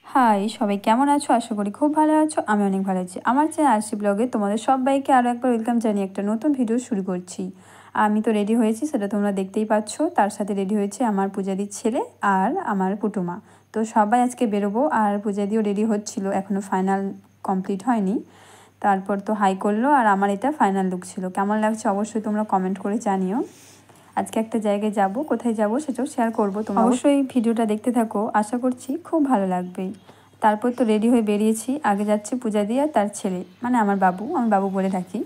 High সবাই, কেমন আছো? আশা করি খুব ভালো আছো। আমি অনেক ভালো আছি। আমার চ্যানেল আরসি ব্লগে তোমাদের সবাইকে আরও একবার ওয়েলকাম জানিয়ে একটা নতুন ভিডিও শুরু করছি। আমি তো রেডি হয়েছি, সেটা তোমরা দেখতেই পাচ্ছ। তার সাথে রেডি হয়েছে আমার পূজাদির ছেলে আর আমার পুটুমা। তো সবাই আজকে বেরোবো, আর পূজাদিও রেডি হচ্ছিল, এখনও ফাইনাল কমপ্লিট হয়নি। তারপর তো হাই করলো, আর আমার এটা ফাইনাল লুক ছিল। কেমন লাগছে অবশ্যই তোমরা কমেন্ট করে জানিও। আজকে একটা জায়গায় যাব, কোথায় যাব সেটাও শেয়ার করবো। তোমরা অবশ্যই ভিডিওটা দেখতে থাকো, আশা করছি খুব ভালো লাগবে। তারপর তো রেডি হয়ে বেরিয়েছি। আগে যাচ্ছে পূজাদি আর তার ছেলে, মানে আমার বাবু, আমি বাবু বলে থাকি।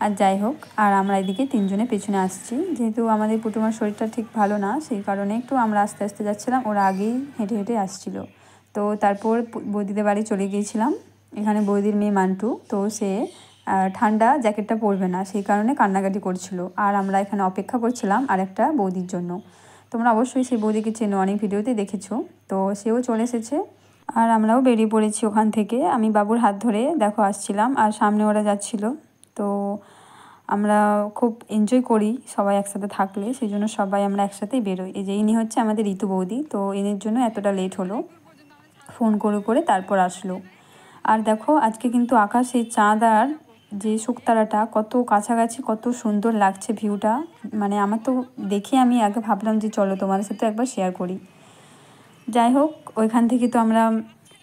আর যাই হোক, আর আমরা এদিকে তিনজনে পেছনে আসছি। যেহেতু আমাদের পুটুমার শরীরটা ঠিক ভালো না, সেই কারণে একটু আমরা আস্তে আস্তে যাচ্ছিলাম, ওরা আগেই হেঁটে হেঁটে আসছিল। তো তারপর বৌদিদের বাড়ি চলে গিয়েছিলাম। এখানে বৌদির মেয়ে মান্টু, তো সে ঠান্ডা জ্যাকেটটা পরবে না, সেই কারণে কান্নাকাটি করছিল। আর আমরা এখানে অপেক্ষা করছিলাম আর একটা বৌদির জন্য। তোমরা অবশ্যই সেই বৌদিকে চেনো, অনেক ভিডিওতে দেখেছো। তো সেও চলে এসেছে, আর আমরাও বেরিয়ে পড়েছি ওখান থেকে। আমি বাবুর হাত ধরে দেখো আসছিলাম, আর সামনে ওরা যাচ্ছিল। তো আমরা খুব এনজয় করি সবাই একসাথে থাকলে, সেই জন্য সবাই আমরা একসাথেই বেরোই। এই যে ইনি হচ্ছে আমাদের ঋতু বৌদি, তো এনের জন্য এতটা লেট হলো, ফোন করে করে তারপর আসলো। আর দেখো আজকে কিন্তু আকাশে চাঁদ আর যে শুকতারাটা কত কাছাকাছি, কত সুন্দর লাগছে ভিউটা। মানে আমার তো দেখে আমি আগে ভাবলাম যে চলো তোমাদের সাথে একবার শেয়ার করি। যাই হোক, ওইখান থেকে তো আমরা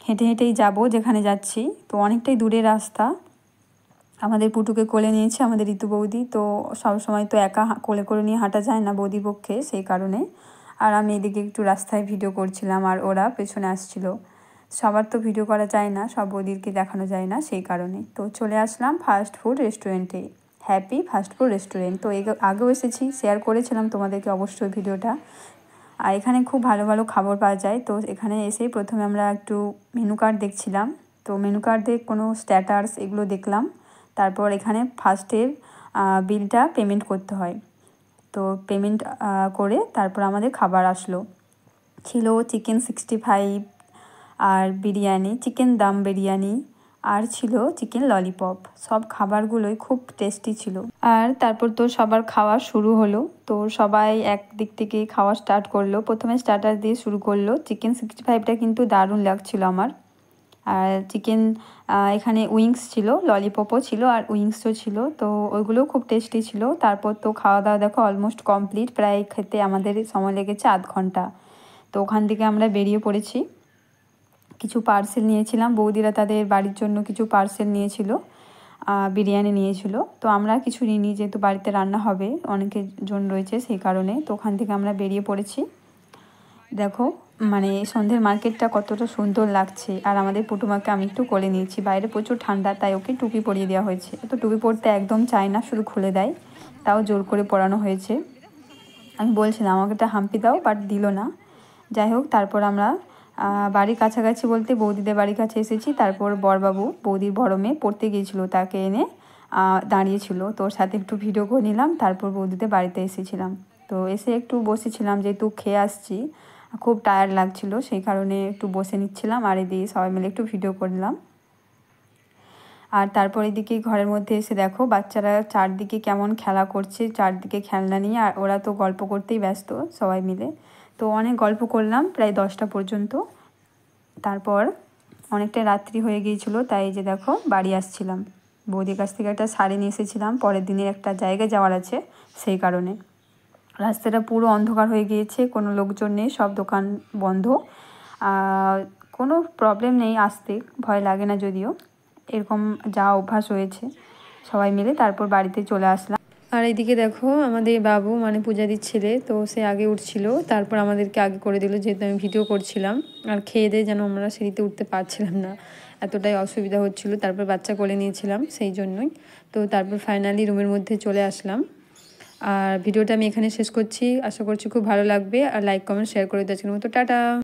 হেঁটে হেঁটেই যাব যেখানে যাচ্ছি। তো অনেকটাই দূরের রাস্তা। আমাদের পুটুকে কোলে নিয়েছে আমাদের ঋতু বৌদি। তো সবসময় তো একা কোলে করে নিয়ে হাঁটা যায় না বৌদির পক্ষে, সেই কারণে। আর আমি এদিকে একটু রাস্তায় ভিডিও করছিলাম, আর ওরা পেছনে আসছিল। সবার তো ভিডিও করা যায় না, সব বৌদিরকে দেখানো যায় না, সেই কারণে। তো চলে আসলাম ফাস্ট ফুড রেস্টুরেন্টে, হ্যাপি ফাস্ট ফুড রেস্টুরেন্ট। তো আগেও এসেছি, শেয়ার করেছিলাম তোমাদেরকে অবশ্যই ভিডিওটা। আর এখানে খুব ভালো ভালো খাবার পাওয়া যায়। তো এখানে এসেই প্রথমে আমরা একটু মেনু কার্ড দেখছিলাম। তো মেনু কার্ডে কোনো স্ট্যাটাস এগুলো দেখলাম। তারপর এখানে ফার্স্টের বিলটা পেমেন্ট করতে হয়। তো পেমেন্ট করে তারপর আমাদের খাবার আসলো। ছিল চিকেন 65, আর বিরিয়ানি, চিকেন দাম বিরিয়ানি, আর ছিল চিকেন ললিপপ। সব খাবারগুলোই খুব টেস্টি ছিল। আর তারপর তো সবার খাওয়া শুরু হলো। তো সবাই এক দিক থেকে খাওয়া স্টার্ট করলো। প্রথমে স্টার্টার দিয়ে শুরু করলো। চিকেন 65টা কিন্তু দারুণ লাগছিল আমার। আর চিকেন এখানে উইংস ছিল, ললিপপও ছিল, আর উইংসও ছিল। তো ওইগুলোও খুব টেস্টি ছিল। তারপর তো খাওয়া দাওয়া দেখো অলমোস্ট কমপ্লিট, প্রায় খেতে আমাদের সময় লেগেছে আধ ঘন্টা। তো ওখান থেকে আমরা বেরিয়ে পড়েছি। কিছু পার্সেল নিয়েছিলাম, বৌদিরা তাদের বাড়ির জন্য কিছু পার্সেল নিয়েছিল, বিরিয়ানি নিয়েছিল। তো আমরা কিছু নিইনি, যেহেতু বাড়িতে রান্না হবে, অনেকের জন রয়েছে, সেই কারণে। তো ওখান থেকে আমরা বেরিয়ে পড়েছি। দেখো মানে সন্ধ্যের মার্কেটটা কতটা সুন্দর লাগছে। আর আমাদের পুটুমাকে আমি একটু কোলে নিয়েছি, বাইরে প্রচুর ঠান্ডা, তাই ওকে টুপি পরিয়ে দেওয়া হয়েছে। তো টুপি পরতে একদম চায় না, শুধু খুলে দেয়, তাও জোর করে পরানো হয়েছে। আমি বলছিলাম আমাকে একটা হাম্পি দাও, বাট দিল না। যাই হোক, তারপর আমরা বাড়ির কাছাকাছি বলতে বৌদিদের বাড়ির কাছে এসেছি। তারপর বরবাবু, বৌদির বড় মেয়ে, পড়তে গিয়েছিলো, তাকে এনে দাঁড়িয়েছিল। তো ওর সাথে একটু ভিডিও করে নিলাম। তারপর বৌদিদের বাড়িতে এসেছিলাম। তো এসে একটু বসেছিলাম, যেহেতু খেয়ে আসছি, খুব টায়ার্ড লাগছিল, সেই কারণে একটু বসে নিচ্ছিলাম। আর এদিকে সবাই মিলে একটু ভিডিও করলাম। আর তারপর এদিকে ঘরের মধ্যে এসে দেখো বাচ্চারা চারদিকে কেমন খেলা করছে, চারদিকে খেলনা নিয়ে। আর ওরা তো গল্প করতেই ব্যস্ত সবাই মিলে। তো অনেক গল্প করলাম প্রায় 10টা পর্যন্ত। তারপর অনেকটাই রাত্রি হয়ে গিয়েছিলো, তাই যে দেখো বাড়ি আসছিলাম। বৌদির কাছ থেকে একটা শাড়ি নিয়ে এসেছিলাম, পরের দিনের একটা জায়গায় যাওয়ার আছে, সেই কারণে। রাস্তাটা পুরো অন্ধকার হয়ে গিয়েছে, কোনো লোকজন নেই, সব দোকান বন্ধ। কোনো প্রবলেম নেই, আসতে ভয় লাগে না যদিও, এরকম যা অভ্যাস হয়েছে সবাই মিলে। তারপর বাড়িতে চলে আসলাম। আর এদিকে দেখো আমাদের বাবু, মানে পূজাদির ছেলে, তো সে আগে উঠছিল, তারপর আমাদেরকে আগে করে দিল, যেহেতু আমি ভিডিও করছিলাম। আর খেয়ে দিয়ে যেন আমরা সিঁড়িতে উঠতে পারছিলাম না, এতটাই অসুবিধা হচ্ছিলো। তারপর বাচ্চা কোলে নিয়েছিলাম, সেই জন্যই। তো তারপর ফাইনালি রুমের মধ্যে চলে আসলাম। আর ভিডিওটা আমি এখানে শেষ করছি, আশা করছি খুব ভালো লাগবে। আর লাইক কমেন্ট শেয়ার করে দেওয়ার মতো টাটা।